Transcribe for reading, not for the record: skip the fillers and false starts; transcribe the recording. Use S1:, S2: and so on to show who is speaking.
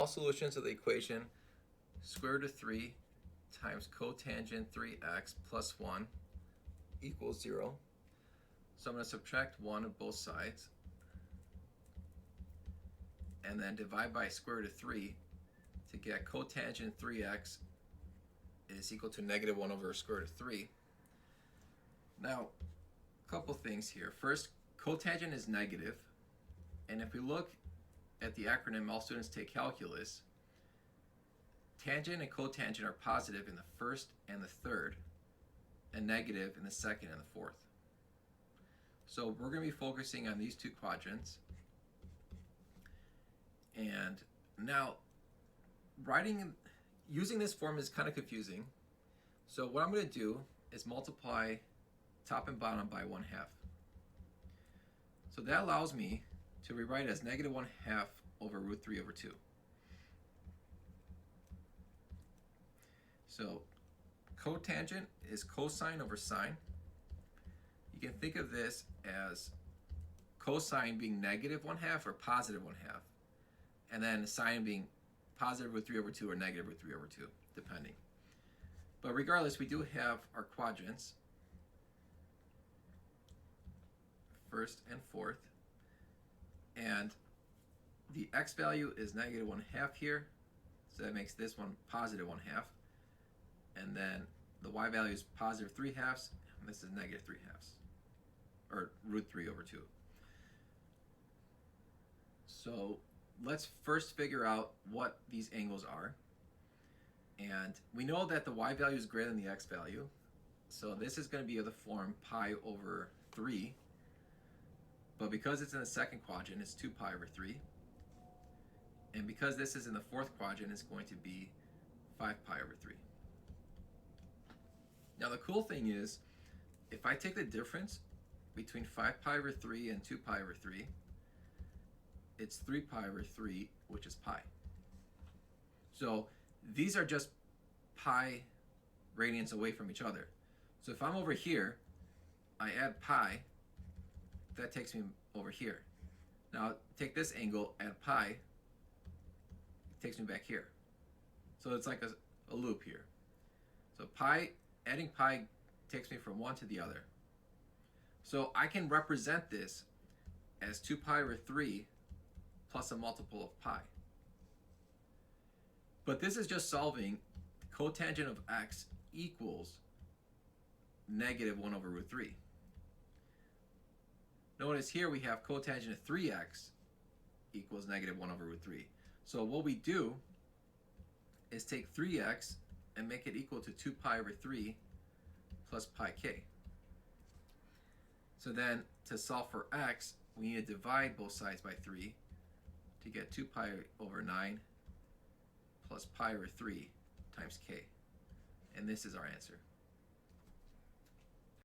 S1: all solutions of the equation square root of 3 times cotangent 3x plus 1 equals 0. So I'm going to subtract 1 of both sides and then divide by square root of 3 to get cotangent 3x is equal to negative 1 over square root of 3. Now, a couple things here. First, cotangent is negative, and if we look at the acronym all students take calculus, tangent and cotangent are positive in the first and the third, and negative in the second and the fourth. So we're going to be focusing on these two quadrants. And now, using this form is kind of confusing. So what I'm going to do is multiply top and bottom by 1/2. So that allows me to rewrite as negative 1/2 over root 3 over 2. So cotangent is cosine over sine. You can think of this as cosine being negative 1/2 or positive 1/2, and then sine being positive root 3 over 2 or negative root 3 over 2, depending. But regardless, we do have our quadrants, first and fourth, and the x value is negative 1/2 here, so that makes this one positive 1/2, and then the y value is positive 3/2, and this is negative 3/2, or root 3 over 2. So let's first figure out what these angles are. And we know that the y value is greater than the x value, so this is going to be of the form pi over 3. But because it's in the second quadrant, it's 2 pi over 3. And because this is in the fourth quadrant, it's going to be 5 pi over 3. Now the cool thing is, if I take the difference between 5 pi over 3 and 2 pi over 3, it's 3 pi over 3, which is pi. So these are just pi radians away from each other. So if I'm over here, I add pi, that takes me over here. Now take this angle, add pi, it takes me back here. So it's like a loop here. So adding pi takes me from one to the other. So I can represent this as 2 pi over 3 plus a multiple of pi. But this is just solving cotangent of x equals negative 1 over root 3. Notice here we have cotangent of 3x equals negative 1 over root 3. So what we do is take 3x and make it equal to 2 pi over 3 plus pi k. So then to solve for x, we need to divide both sides by 3 to get 2 pi over 9 plus pi over 3 times k. And this is our answer.